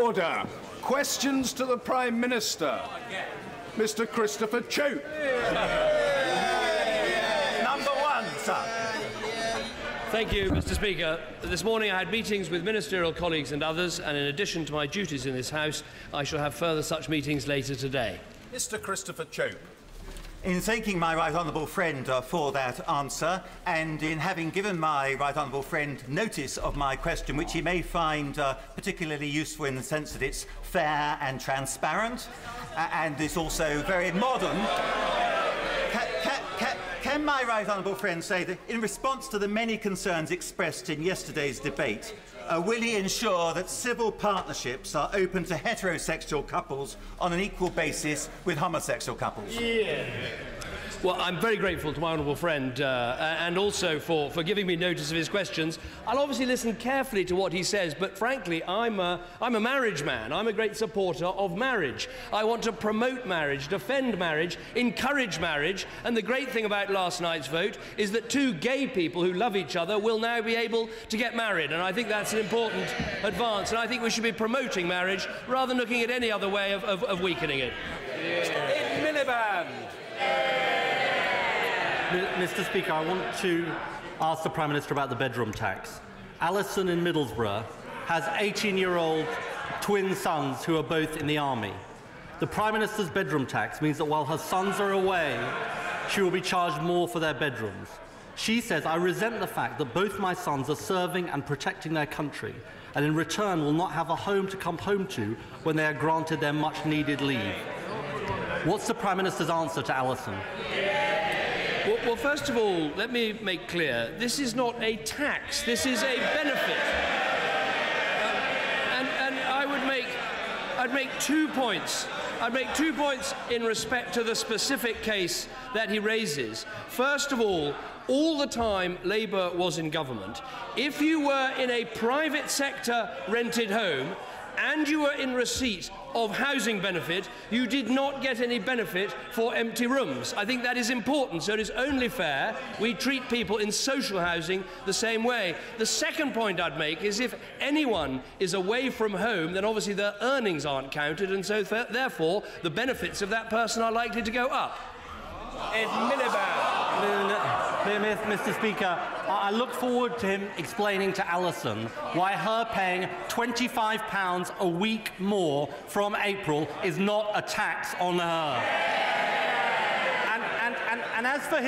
Order. Questions to the Prime Minister. Mr. Christopher Chope. Number one, sir. Thank you, Mr. Speaker. This morning I had meetings with ministerial colleagues and others, and in addition to my duties in this House, I shall have further such meetings later today. Mr. Christopher Chope. In thanking my right honourable friend for that answer, and in having given my right honourable friend notice of my question, which he may find particularly useful in the sense that it's fair and transparent, and is also very modern, can my right honourable friend say that in response to the many concerns expressed in yesterday's debate, will he ensure that civil partnerships are open to heterosexual couples on an equal basis with homosexual couples? Yeah. Well, I'm very grateful to my honourable friend and also for giving me notice of his questions. I'll obviously listen carefully to what he says, but frankly, I'm a marriage man. I'm a great supporter of marriage. I want to promote marriage, defend marriage, encourage marriage, and the great thing about last night's vote is that two gay people who love each other will now be able to get married, and I think that's an important advance, and I think we should be promoting marriage rather than looking at any other way of weakening it. Yeah. Miliband. Mr. Speaker, I want to ask the Prime Minister about the bedroom tax. Alison in Middlesbrough has 18-year-old twin sons who are both in the army. The Prime Minister's bedroom tax means that while her sons are away, she will be charged more for their bedrooms. She says, "I resent the fact that both my sons are serving and protecting their country, and in return will not have a home to come home to when they are granted their much-needed leave." What's the Prime Minister's answer to Alison? Well, first of all, let me make clear, this is not a tax, this is a benefit. And I'd make 2 points. I'd make 2 points in respect to the specific case that he raises. First of all the time Labour was in government, if you were in a private sector rented home and you were in receipt of housing benefit, you did not get any benefit for empty rooms. I think that is important, so it is only fair we treat people in social housing the same way. The second point I'd make is if anyone is away from home, then obviously their earnings aren't counted, and so therefore the benefits of that person are likely to go up. Ed Miliband. Mr. Speaker, I look forward to him explaining to Alison why her paying £25 a week more from April is not a tax on her. And as for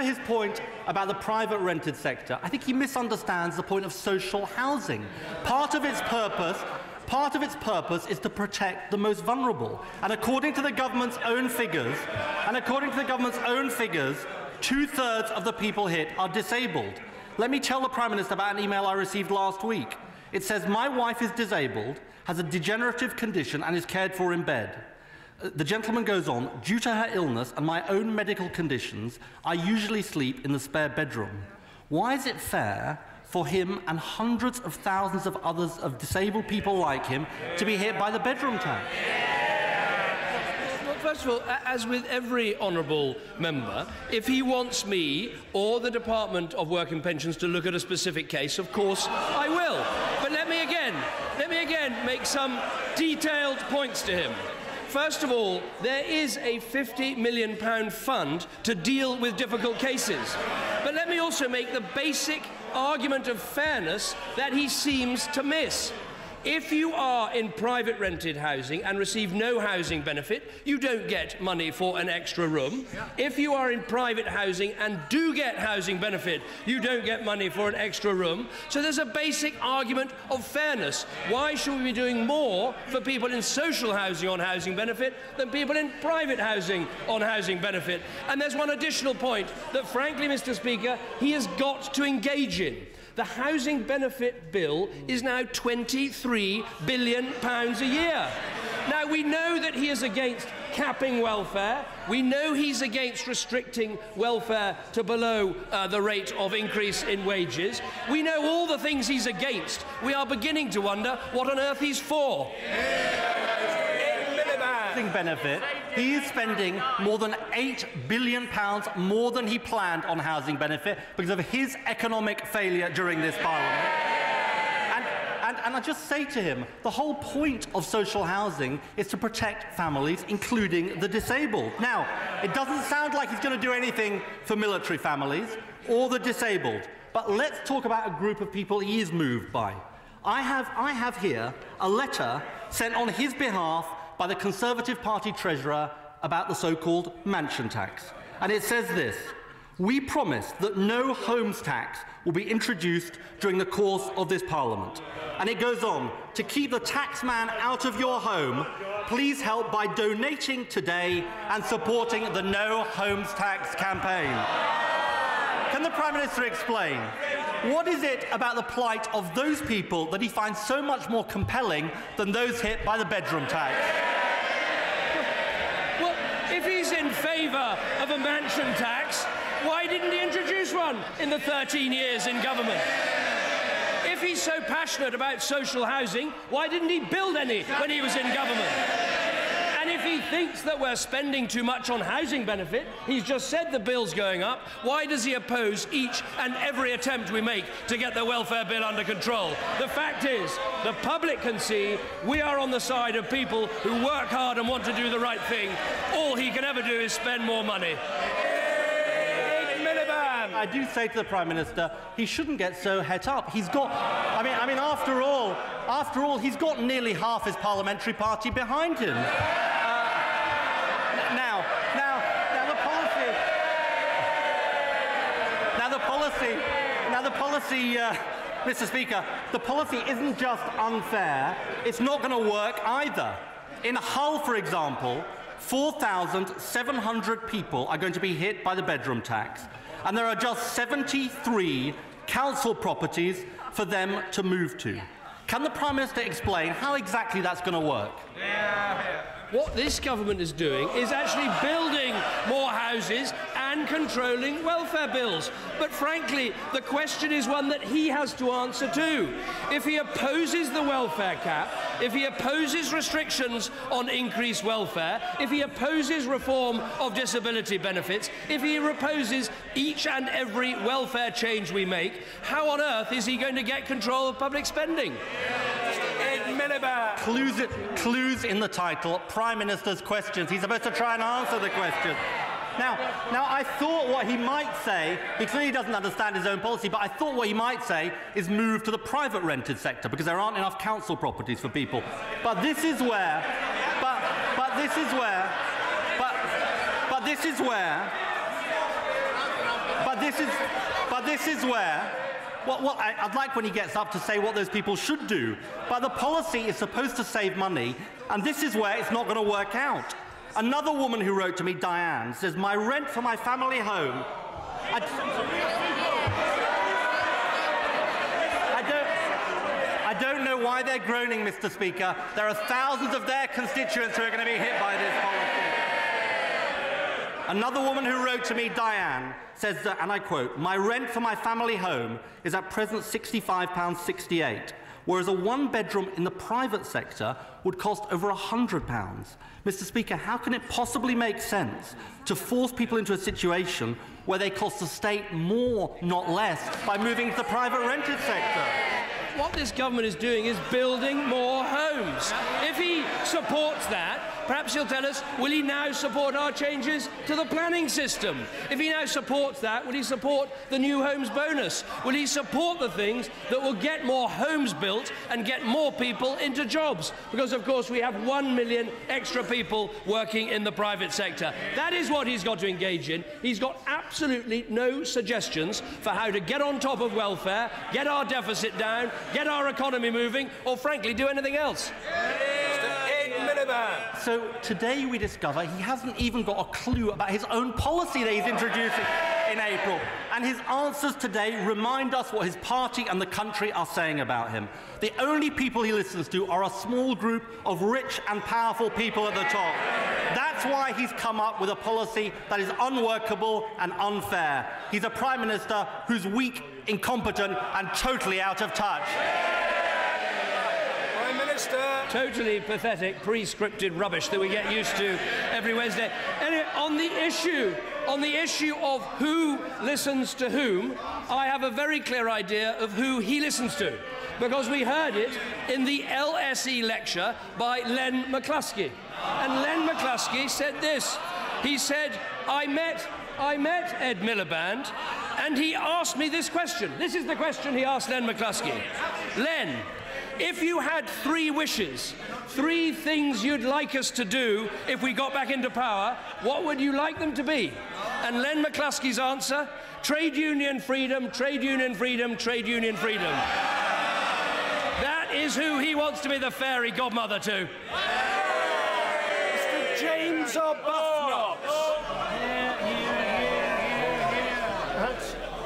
his point about the private rented sector, I think he misunderstands the point of social housing. Part of its purpose is to protect the most vulnerable. And according to the government's own figures, 2/3 of the people hit are disabled. Let me tell the Prime Minister about an email I received last week. It says, "My wife is disabled, has a degenerative condition and is cared for in bed." The gentleman goes on, "Due to her illness and my own medical conditions, I usually sleep in the spare bedroom. Why is it fair for him and hundreds of thousands of others of disabled people like him to be hit by the bedroom tax?" Well, first of all, as with every honourable member, if he wants me or the Department of Work and Pensions to look at a specific case, of course I will. But let me again make some detailed points to him. First of all, there is a £50 million fund to deal with difficult cases. But let me also make the basic argument of fairness that he seems to miss. If you are in private rented housing and receive no housing benefit, you don't get money for an extra room. If you are in private housing and do get housing benefit, you don't get money for an extra room. So there's a basic argument of fairness. Why should we be doing more for people in social housing on housing benefit than people in private housing on housing benefit? And there's one additional point that, frankly, Mr. Speaker, he has got to engage in. The housing benefit bill is now £23 billion a year. Now, we know that he is against capping welfare. We know he's against restricting welfare to below the rate of increase in wages. We know all the things he's against. We are beginning to wonder what on earth he's for. Benefit, he is spending more than £8 billion more than he planned on housing benefit because of his economic failure during this Parliament. I just say to him, the whole point of social housing is to protect families, including the disabled. Now, it doesn't sound like he's going to do anything for military families or the disabled, but let's talk about a group of people he is moved by. I have here a letter sent on his behalf by the Conservative Party treasurer about the so-called mansion tax. And it says this: "We promise that no homes tax will be introduced during the course of this Parliament." And it goes on: "To keep the taxman out of your home, please help by donating today and supporting the No Homes Tax campaign." Can the Prime Minister explain what is it about the plight of those people that he finds so much more compelling than those hit by the bedroom tax? Well, if he's in favour of a mansion tax, why didn't he introduce one in the 13 years in government? If he's so passionate about social housing, why didn't he build any when he was in government? And if he thinks that we're spending too much on housing benefit, he's just said the bill's going up, why does he oppose each and every attempt we make to get the welfare bill under control? The fact is, the public can see we are on the side of people who work hard and want to do the right thing. All he can ever do is spend more money. Miliband. I do say to the Prime Minister, he shouldn't get so het up. He's got, I mean, after all, he's got nearly half his parliamentary party behind him. The policy, Mr. Speaker, the policy isn't just unfair, it's not going to work either. In Hull, for example, 4,700 people are going to be hit by the bedroom tax, and there are just 73 council properties for them to move to. Can the Prime Minister explain how exactly that's going to work? What this government is doing is actually building more houses and controlling welfare bills. But frankly, the question is one that he has to answer too. If he opposes the welfare cap, if he opposes restrictions on increased welfare, if he opposes reform of disability benefits, if he opposes each and every welfare change we make, how on earth is he going to get control of public spending? Miliband. Clues in the title, Prime Minister's questions. He's supposed to try and answer the question. Now, I thought what he might say, he clearly doesn't understand his own policy, but I thought what he might say is move to the private rented sector because there aren't enough council properties for people. But this is where, well, I'd like when he gets up to say what those people should do, but the policy is supposed to save money, and this is where it's not going to work out. Another woman who wrote to me, Diane, says, "My rent for my family home..." I don't know why they're groaning, Mr. Speaker. There are thousands of their constituents who are going to be hit by this policy. Another woman who wrote to me, Diane, says that, and I quote, "My rent for my family home is at present £65.68, whereas a one-bedroom in the private sector would cost over £100. Mr. Speaker, how can it possibly make sense to force people into a situation where they cost the state more, not less, by moving to the private rented sector? What this government is doing is building more homes. If he supports that, perhaps he'll tell us, will he now support our changes to the planning system? If he now supports that, will he support the new homes bonus? Will he support the things that will get more homes built and get more people into jobs? Because, of course, we have 1 million extra people working in the private sector. That is what he's got to engage in. He's got absolutely no suggestions for how to get on top of welfare, get our deficit down, get our economy moving, or frankly, do anything else. So today we discover he hasn't even got a clue about his own policy that he's introducing in April. And his answers today remind us what his party and the country are saying about him. The only people he listens to are a small group of rich and powerful people at the top. That's why he's come up with a policy that is unworkable and unfair. He's a Prime Minister who's weak, incompetent and totally out of touch. Prime Minister. Totally pathetic, pre-scripted rubbish that we get used to every Wednesday. Anyway, on the issue of who listens to whom, I have a very clear idea of who he listens to. because we heard it in the LSE lecture by Len McCluskey. And Len McCluskey said this. He said, I met Ed Miliband, and he asked me this question. This is the question he asked Len McCluskey. Len, if you had 3 wishes, 3 things you'd like us to do if we got back into power, what would you like them to be? And Len McCluskey's answer, trade union freedom, trade union freedom, trade union freedom. That is who he wants to be the fairy godmother to. Mr. James Arbuthnot.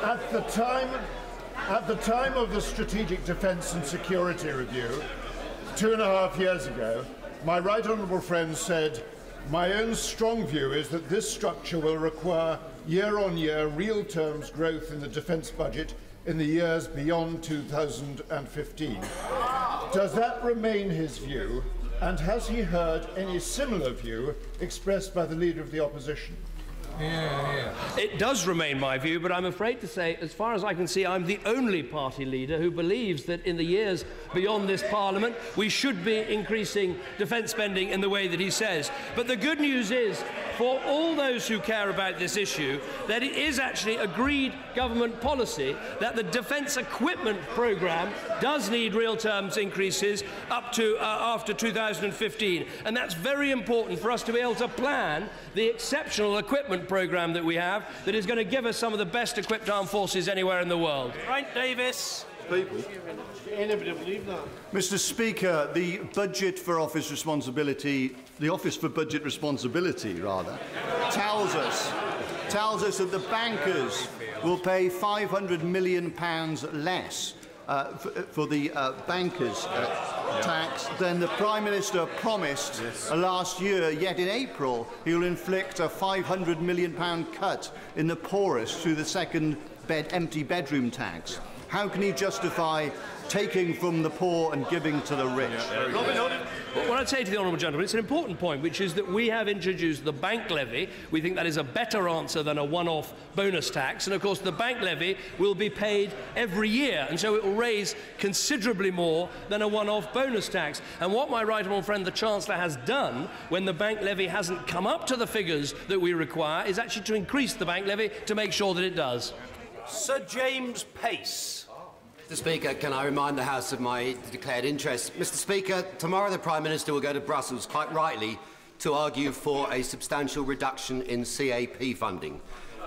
At the time of the Strategic Defence and Security Review, 2.5 years ago, my right honourable friend said, my own strong view is that this structure will require year-on-year real terms growth in the defence budget in the years beyond 2015. Does that remain his view, and has he heard any similar view expressed by the Leader of the Opposition? It does remain my view, but I'm afraid to say, as far as I can see, I'm the only party leader who believes that in the years beyond this Parliament we should be increasing defence spending in the way that he says. But the good news is, for all those who care about this issue, that it is actually agreed government policy that the defence equipment programme does need real terms increases up to after 2015. And that's very important for us to be able to plan the exceptional equipment programme that we have that is going to give us some of the best equipped armed forces anywhere in the world. Frank Davis. Mr. Speaker, the budget for office responsibility, the Office for Budget Responsibility, rather, tells us that the bankers will pay £500 million less for the bankers' tax than the Prime Minister promised last year, yet in April he will inflict a £500 million cut in the poorest through the second empty bedroom tax. How can he justify taking from the poor and giving to the rich? Well, what I'd say to the honourable gentleman, it's an important point, which is that we have introduced the bank levy. We think that is a better answer than a one-off bonus tax. And, of course, the bank levy will be paid every year, and so it will raise considerably more than a one-off bonus tax. And what my right honourable friend, the Chancellor, has done when the bank levy hasn't come up to the figures that we require is actually to increase the bank levy to make sure that it does. Sir James Pace. Mr. Speaker, can I remind the House of my declared interest? Mr. Speaker, tomorrow the Prime Minister will go to Brussels, quite rightly, to argue for a substantial reduction in CAP funding.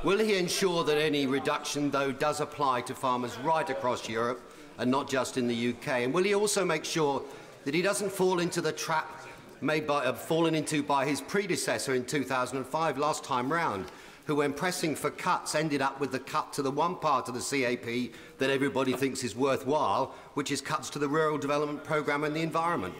Will he ensure that any reduction, though, does apply to farmers right across Europe and not just in the UK? And will he also make sure that he doesn't fall into the trap fallen into by his predecessor in 2005, last time round, who, when pressing for cuts, ended up with the cut to the one part of the CAP that everybody thinks is worthwhile, which is cuts to the Rural Development Programme and the environment.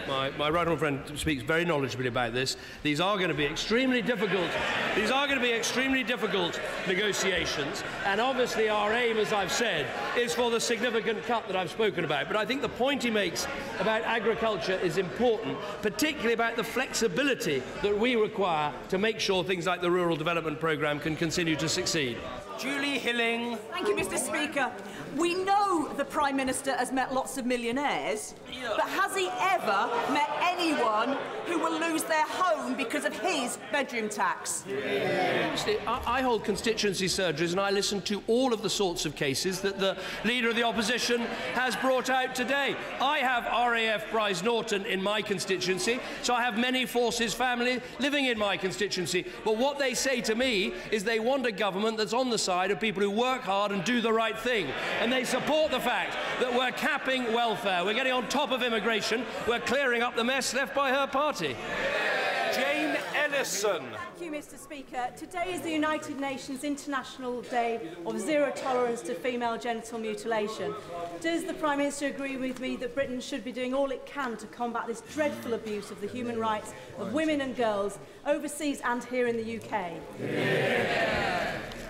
My right honourable friend speaks very knowledgeably about this. These are going to be extremely difficult. These are going to be extremely difficult negotiations, and obviously our aim, as I've said, is for the significant cut that I've spoken about. But I think the point he makes about agriculture is important, particularly about the flexibility that we require to make sure things like the Rural Development Programme can continue to succeed. Julie Hilling. Thank you, Mr. Speaker. We know the Prime Minister has met lots of millionaires, but has he ever met anyone who will lose their home because of his bedroom tax? I hold constituency surgeries and I listen to all of the sorts of cases that the Leader of the Opposition has brought out today. I have RAF Prize Norton in my constituency, so I have many forces family living in my constituency. But what they say to me is they want a government that's on the side of people who work hard and do the right thing. And they support the fact that we're capping welfare, we're getting on top of immigration, we're clearing up the mess left by her party. Jane Ellison. Thank you, Mr. Speaker. Today is the United Nations International Day of Zero Tolerance to Female Genital Mutilation. Does the Prime Minister agree with me that Britain should be doing all it can to combat this dreadful abuse of the human rights of women and girls overseas and here in the UK?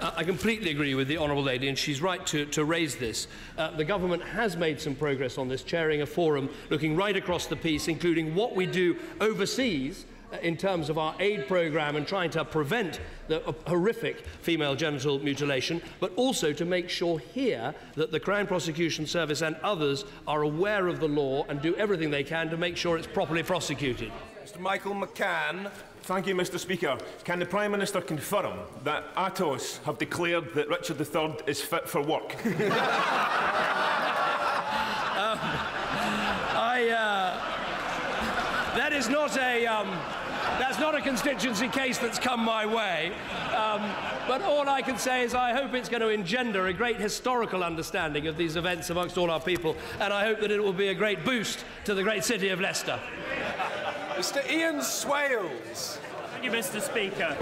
I completely agree with the Honourable Lady, and she's right to raise this. The government has made some progress on this, chairing a forum looking right across the piece, including what we do overseas in terms of our aid programme and trying to prevent the horrific female genital mutilation, but also to make sure here that the Crown Prosecution Service and others are aware of the law and do everything they can to make sure it's properly prosecuted. Mr. Michael McCann. Thank you, Mr. Speaker. Can the Prime Minister confirm that ATOS have declared that Richard III is fit for work? That is not a that's not a constituency case that's come my way. But all I can say is I hope it's going to engender a great historical understanding of these events amongst all our people, and I hope that it will be a great boost to the great city of Leicester. Mr. Ian Swales. Thank you, Mr. Speaker.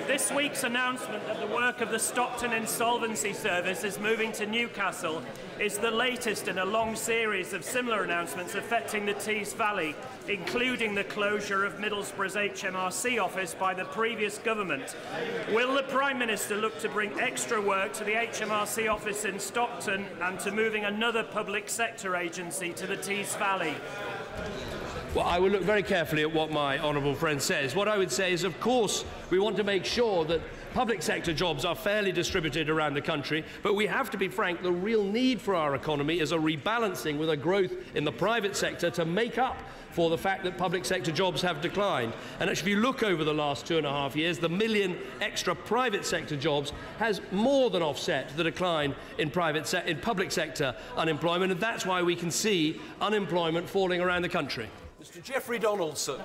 This week's announcement that the work of the Stockton Insolvency Service is moving to Newcastle is the latest in a long series of similar announcements affecting the Tees Valley, including the closure of Middlesbrough's HMRC office by the previous government. Will the Prime Minister look to bring extra work to the HMRC office in Stockton and to moving another public sector agency to the Tees Valley? Well, I will look very carefully at what my honourable friend says. What I would say is, of course, we want to make sure that public sector jobs are fairly distributed around the country, but we have to be frank, the real need for our economy is a rebalancing with a growth in the private sector to make up for the fact that public sector jobs have declined. And actually, if you look over the last 2.5 years, the million extra private sector jobs has more than offset the decline in public sector unemployment, and that's why we can see unemployment falling around the country. Mr. Geoffrey Donaldson.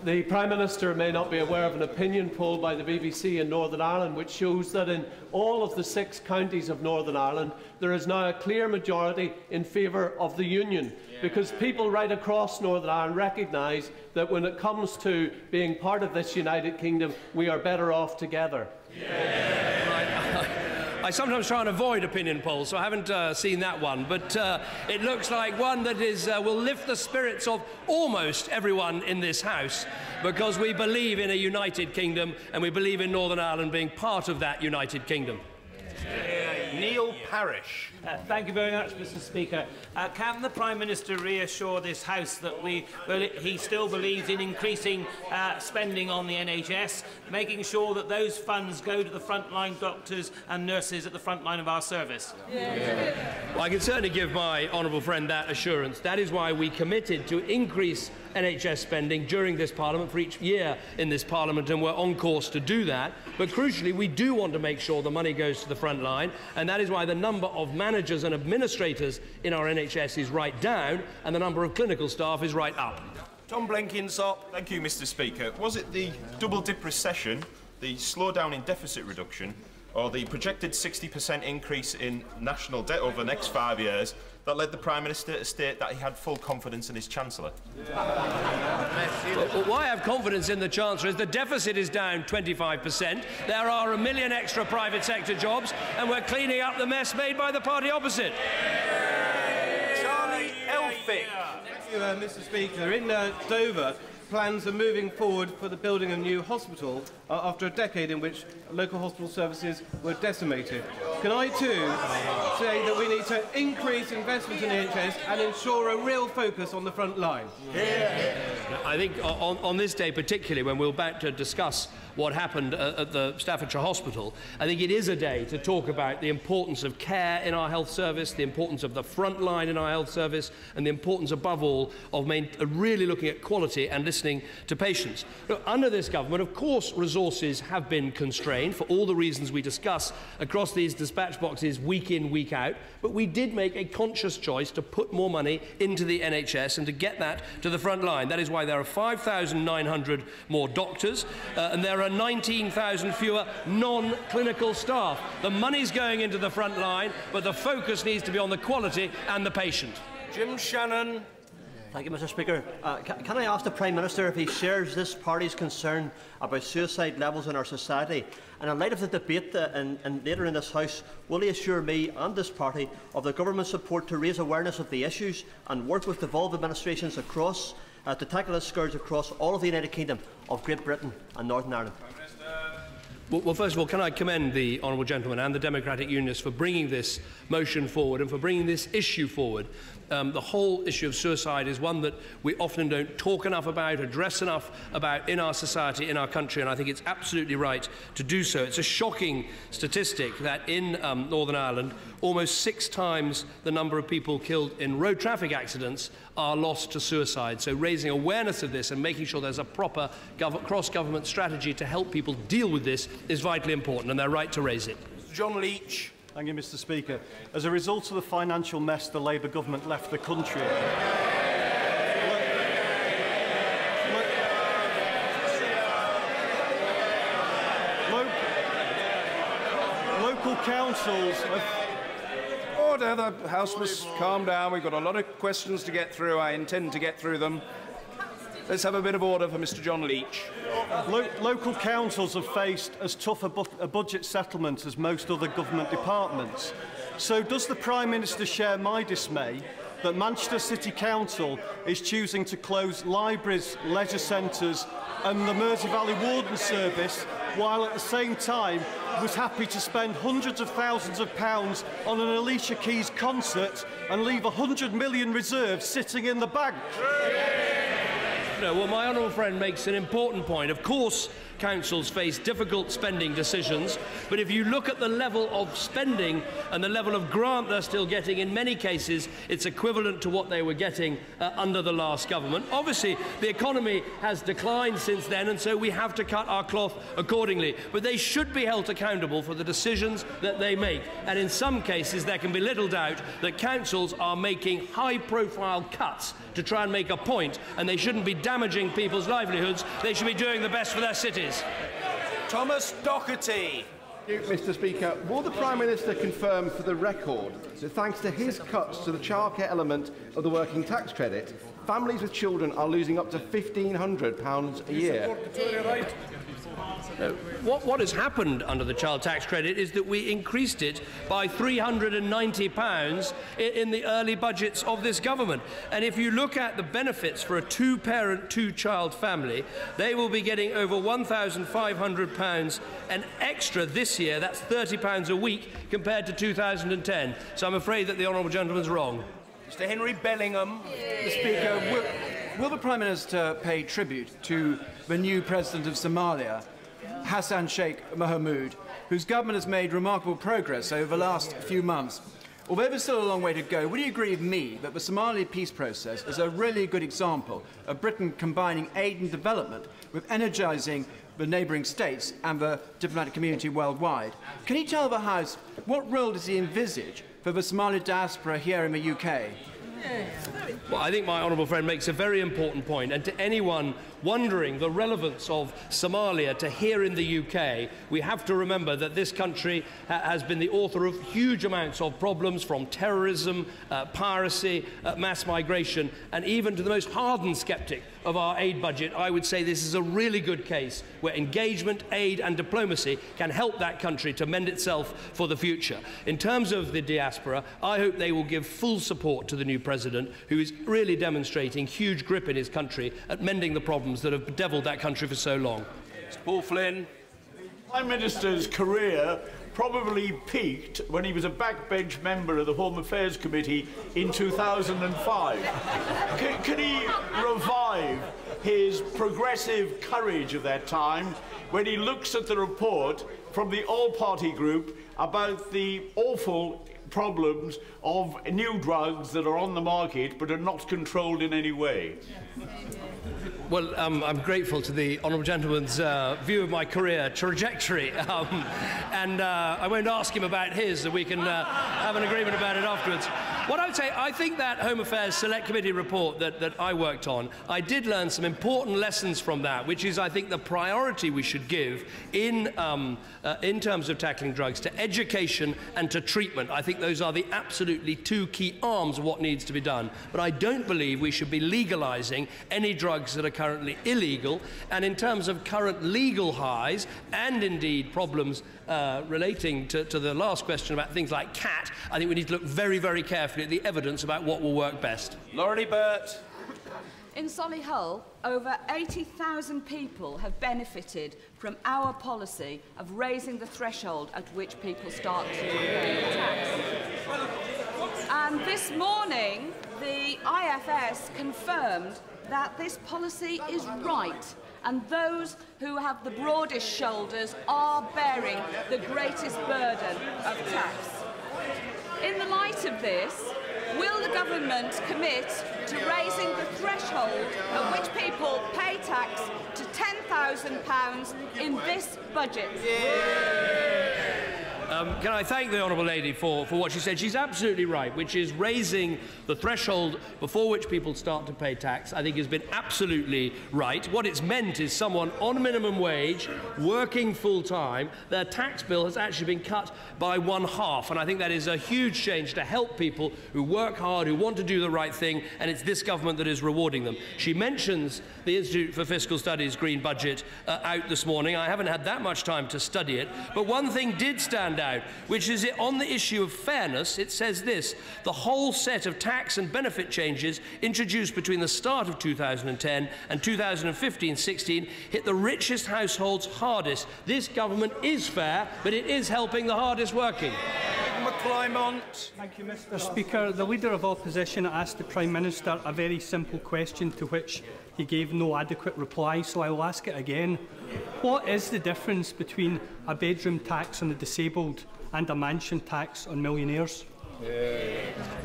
The Prime Minister may not be aware of an opinion poll by the BBC in Northern Ireland which shows that in all of the 6 counties of Northern Ireland there is now a clear majority in favour of the Union, because people right across Northern Ireland recognise that when it comes to being part of this United Kingdom, we are better off together. I sometimes try and avoid opinion polls, so I haven't seen that one, but it looks like one that will lift the spirits of almost everyone in this House, because we believe in a united kingdom and we believe in Northern Ireland being part of that united kingdom. Neil Parish. Thank you very much, Mr. Speaker. Can the Prime Minister reassure this House that he still believes in increasing spending on the NHS, making sure that those funds go to the frontline doctors and nurses at the front line of our service? Well, I can certainly give my honourable friend that assurance. That is why we committed to increase NHS spending during this Parliament for each year in this Parliament, and we're on course to do that. But crucially, we do want to make sure the money goes to the front line, and that is why the number of managers and administrators in our NHS is right down and the number of clinical staff is right up. Tom Blenkinsop. Thank you, Mr. Speaker. Was it the double-dip recession, the slowdown in deficit reduction, or the projected 60% increase in national debt over the next 5 years that led the Prime Minister to state that he had full confidence in his Chancellor? Well, why I have confidence in the Chancellor is the deficit is down 25%, there are 1 million extra private sector jobs, and we're cleaning up the mess made by the party opposite. Charlie Elphick. Thank you, Mr. Speaker. In Dover, plans are moving forward for the building of a new hospital after a decade in which local hospital services were decimated. Can I too say that we need to increase investment in the NHS and ensure a real focus on the front line? I think on this day particularly, when we're about to discuss what happened at the Staffordshire Hospital, I think it is a day to talk about the importance of care in our health service, the importance of the front line in our health service, and the importance above all of really looking at quality and listening to patients. Look, under this government, of course, resources have been constrained for all the reasons we discuss across these dispatch boxes week in, week out, but we did make a conscious choice to put more money into the NHS and to get that to the front line. That is why there are 5,900 more doctors and there are 19,000 fewer non-clinical staff. The money's going into the front line, but the focus needs to be on the quality and the patient. Jim Shannon. Thank you, Mr. Speaker. Can I ask the Prime Minister if he shares this party's concern about suicide levels in our society? And in light of the debate and later in this House, will he assure me and this party of the government's support to raise awareness of the issues and work with devolved administrations across to tackle this scourge across all of the United Kingdom of Great Britain and Northern Ireland? Well, first of all, can I commend the honourable gentleman and the Democratic Unionists for bringing this motion forward and for bringing this issue forward. the whole issue of suicide is one that we often don't talk enough about, address enough about in our society, in our country, and I think it's absolutely right to do so. It's a shocking statistic that in Northern Ireland, almost 6 times the number of people killed in road traffic accidents are lost to suicide. So raising awareness of this and making sure there's a proper cross-government strategy to help people deal with this is vitally important, and they're right to raise it. John Leach. Thank you, Mr. Speaker. As a result of the financial mess the Labour government left the country in, local councils have... Order, the House must calm down. We've got a lot of questions to get through. I intend to get through them. Let's have a bit of order for Mr. John Leach. Local councils have faced as tough a budget settlement as most other government departments. So does the Prime Minister share my dismay that Manchester City Council is choosing to close libraries, leisure centres and the Mersey Valley Warden Service, while at the same time was happy to spend hundreds of thousands of pounds on an Alicia Keys concert and leave 100 million reserves sitting in the bank? No, well, my honourable friend makes an important point. Of course, councils face difficult spending decisions, but if you look at the level of spending and the level of grant they're still getting, in many cases it's equivalent to what they were getting under the last government. Obviously, the economy has declined since then, and so we have to cut our cloth accordingly. But they should be held accountable for the decisions that they make. And in some cases, there can be little doubt that councils are making high-profile cuts to try and make a point, and they shouldn't be damaging people's livelihoods. They should be doing the best for their cities. Thomas Doherty. Mr. Speaker, will the Prime Minister confirm for the record that thanks to his cuts to the childcare element of the working tax credit, families with children are losing up to £1,500 a year? What has happened under the child tax credit is that we increased it by £390 in the early budgets of this government. And if you look at the benefits for a 2-parent, 2-child family, they will be getting over £1,500 an extra this year. That's £30 a week compared to 2010. So I'm afraid that the honourable gentleman's wrong. Mr. Henry Bellingham. Mr. Speaker, will the Prime Minister pay tribute to the new President of Somalia, Hassan Sheikh Mohamud, whose government has made remarkable progress over the last few months? Although there's still a long way to go, would you agree with me that the Somali peace process is a really good example of Britain combining aid and development with energising the neighbouring states and the diplomatic community worldwide? Can he tell the House what role does he envisage for the Somali diaspora here in the UK? Well, I think my honourable friend makes a very important point, and to anyone wondering the relevance of Somalia to here in the UK, we have to remember that this country has been the author of huge amounts of problems, from terrorism, piracy, mass migration, and even to the most hardened sceptic of our aid budget. I would say this is a really good case where engagement, aid and diplomacy can help that country to mend itself for the future. In terms of the diaspora, I hope they will give full support to the new President, who is really demonstrating huge grip in his country at mending the problems that have bedeviled that country for so long. Paul Flynn. The Prime Minister's career probably peaked when he was a backbench member of the Home Affairs Committee in 2005. Can he revive his progressive courage of that time when he looks at the report from the all-party group about the awful problems of new drugs that are on the market but are not controlled in any way? Well, I'm grateful to the honourable gentleman's view of my career trajectory, and I won't ask him about his, and we can have an agreement about it afterwards. What I would say, I think that Home Affairs Select Committee report that I worked on, I did learn some important lessons from that, which is, I think, the priority we should give in terms of tackling drugs to education and to treatment. I think those are the absolutely 2 key arms of what needs to be done. But I don't believe we should be legalising any drugs that are currently illegal. And in terms of current legal highs and indeed problems relating to the last question about things like cat, I think we need to look very, very carefully at the evidence about what will work best. Laurie Burt. In Solihull, over 80,000 people have benefited from our policy of raising the threshold at which people start to pay tax. And this morning, the IFS confirmed that this policy is right, and those who have the broadest shoulders are bearing the greatest burden of tax. In the light of this, will the government commit to raising the threshold at which people pay tax to £10,000 in this budget? Can I thank the Honourable Lady for what she said? She's absolutely right, which is raising the threshold before which people start to pay tax, I think has been absolutely right. What it's meant is someone on minimum wage, working full-time, their tax bill has actually been cut by 1/2, and I think that is a huge change to help people who work hard, who want to do the right thing, and it's this government that is rewarding them. She mentions the Institute for Fiscal Studies Green Budget out this morning. I haven't had that much time to study it, but one thing did stand out, which is on the issue of fairness. It says this: the whole set of tax and benefit changes introduced between the start of 2010 and 2015-16 hit the richest households hardest. This government is fair, but it is helping the hardest working. McClymont. Thank you, Mr. Speaker. The Leader of Opposition asked the Prime Minister a very simple question to which he gave no adequate reply, so I will ask it again. What is the difference between a bedroom tax on the disabled and a mansion tax on millionaires?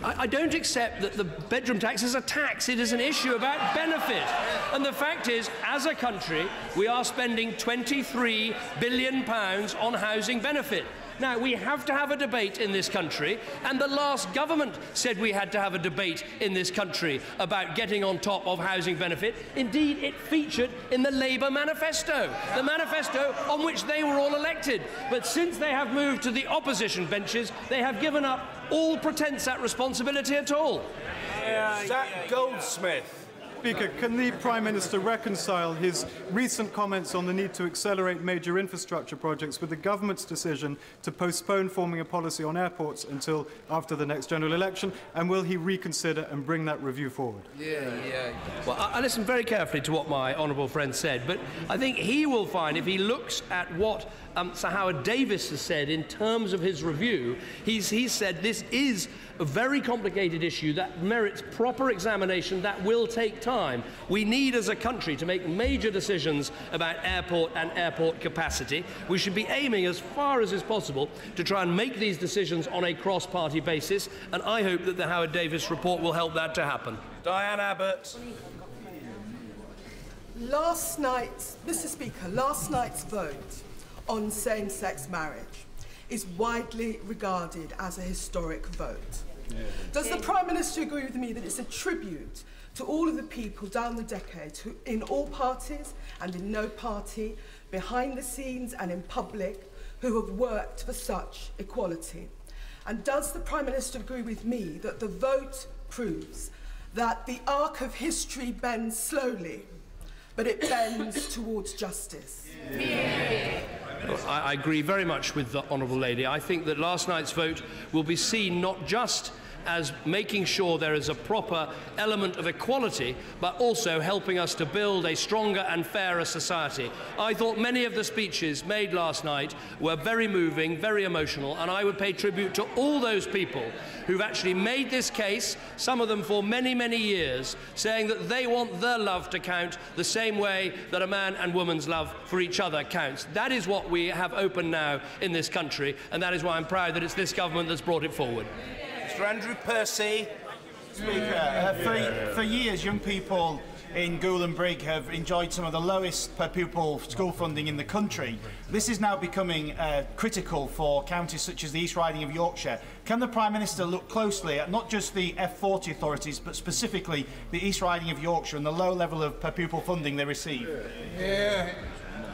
I don't accept that the bedroom tax is a tax. It is an issue about benefit. And the fact is, as a country, we are spending £23 billion on housing benefit. Now, we have to have a debate in this country, and the last government said we had to have a debate in this country about getting on top of housing benefit. Indeed, it featured in the Labour manifesto, the manifesto on which they were all elected. But since they have moved to the opposition benches, they have given up all pretence at responsibility at all. Zach Goldsmith. Speaker, can the Prime Minister reconcile his recent comments on the need to accelerate major infrastructure projects with the government's decision to postpone forming a policy on airports until after the next general election? And will he reconsider and bring that review forward? Well, I listened very carefully to what my honourable friend said, but I think he will find, if he looks at what Sir Howard Davis has said in terms of his review, he's said this is a very complicated issue that merits proper examination that will take time. We need, as a country, to make major decisions about airport and airport capacity. We should be aiming as far as is possible to try and make these decisions on a cross-party basis, and I hope that the Howard Davis report will help that to happen. Diane Abbott. Mr. Speaker, last night's vote on same-sex marriage is widely regarded as a historic vote. Does the Prime Minister agree with me that it's a tribute to all of the people down the decades who, in all parties and in no party, behind the scenes and in public, who have worked for such equality? And does the Prime Minister agree with me that the vote proves that the arc of history bends slowly, but it bends towards justice? I agree very much with the Honourable Lady. I think that last night's vote will be seen not just as making sure there is a proper element of equality, but also helping us to build a stronger and fairer society. I thought many of the speeches made last night were very moving, very emotional, and I would pay tribute to all those people who've actually made this case, some of them for many, many years, saying that they want their love to count the same way that a man and woman's love for each other counts. That is what we have open now in this country, and that is why I'm proud that it's this government that's brought it forward. Mr. Andrew Percy. Speaker, for years, young people in Goole and Brigg have enjoyed some of the lowest per pupil school funding in the country. This is now becoming critical for counties such as the East Riding of Yorkshire. Can the Prime Minister look closely at not just the F40 authorities, but specifically the East Riding of Yorkshire and the low level of per pupil funding they receive?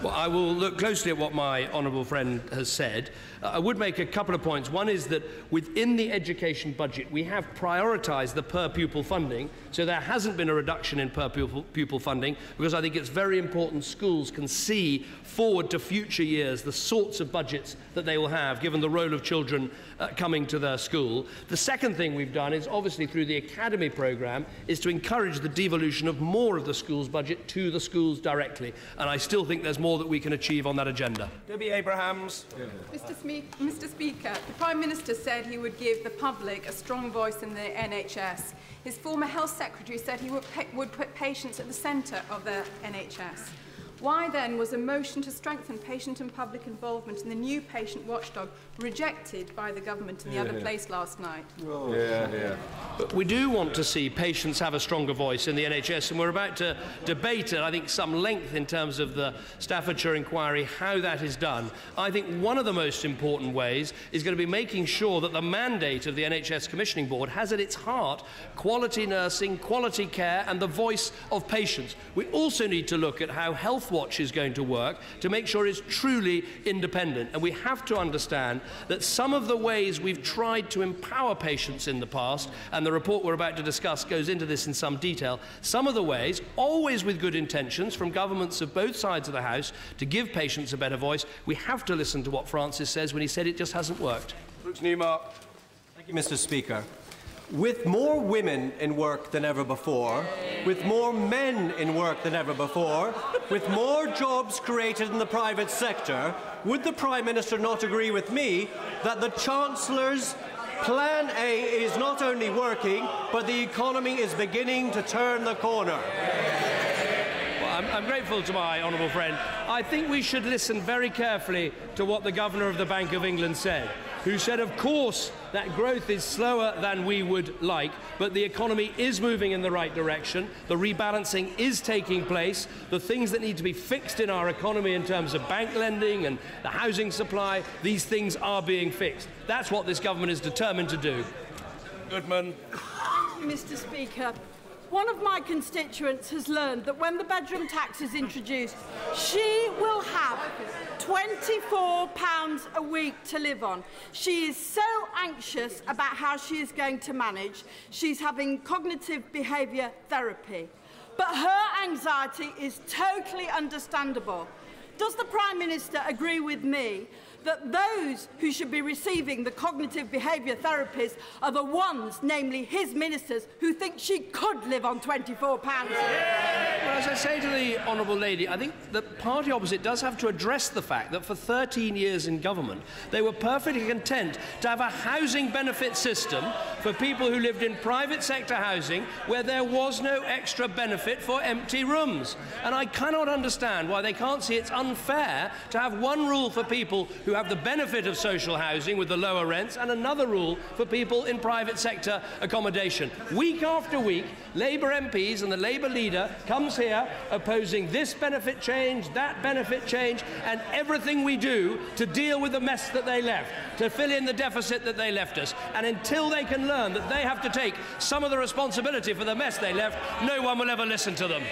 Well, I will look closely at what my honourable friend has said. I would make a couple of points. One is that within the education budget, we have prioritised the per-pupil funding, so there hasn't been a reduction in per-pupil funding, because I think it's very important schools can see forward to future years the sorts of budgets that they will have, given the role of children coming to their school. The second thing we've done is, obviously through the Academy programme, is to encourage the devolution of more of the school's budget to the schools directly. And I still think there's more more that we can achieve on that agenda. Debbie Abrahams. Mr. Speaker, the Prime Minister said he would give the public a strong voice in the NHS. His former Health Secretary said he would put patients at the centre of the NHS. Why then was a motion to strengthen patient and public involvement in the new patient watchdog rejected by the government in the other place last night? But we do want to see patients have a stronger voice in the NHS, and we're about to debate at, I think, some length in terms of the Staffordshire inquiry, how that is done. I think one of the most important ways is going to be making sure that the mandate of the NHS Commissioning Board has at its heart quality nursing, quality care and the voice of patients. We also need to look at how Health Watch is going to work to make sure it's truly independent, and we have to understand that some of the ways we've tried to empower patients in the past, and the report we're about to discuss goes into this in some detail, some of the ways, always with good intentions from governments of both sides of the House to give patients a better voice, we have to listen to what Francis says when he said it just hasn't worked. Brooks Newmark. Thank you, Mr. Speaker. With more women in work than ever before, with more men in work than ever before, with more jobs created in the private sector, would the Prime Minister not agree with me that the Chancellor's Plan A is not only working, but the economy is beginning to turn the corner? Well, I'm grateful to my honourable friend. I think we should listen very carefully to what the Governor of the Bank of England said, who said, of course, that growth is slower than we would like, but the economy is moving in the right direction, the rebalancing is taking place, the things that need to be fixed in our economy in terms of bank lending and the housing supply, these things are being fixed. That's what this government is determined to do. Goodman. Mr. Speaker, one of my constituents has learned that when the bedroom tax is introduced, she will have £24 a week to live on. She is so anxious about how she is going to manage. She's having cognitive behaviour therapy. But her anxiety is totally understandable. Does the Prime Minister agree with me that those who should be receiving the cognitive behaviour therapies are the ones, namely his ministers, who think she could live on £24? Well, as I say to the honourable lady, I think the party opposite does have to address the fact that for 13 years in government, they were perfectly content to have a housing benefit system for people who lived in private sector housing where there was no extra benefit for empty rooms. And I cannot understand why they can't see it's unfair to have one rule for people who have the benefit of social housing with the lower rents and another rule for people in private sector accommodation. Week after week, Labour MPs and the Labour leader comes here opposing this benefit change, that benefit change, and everything we do to deal with the mess that they left, to fill in the deficit that they left us. And until they can learn that they have to take some of the responsibility for the mess they left, no one will ever listen to them.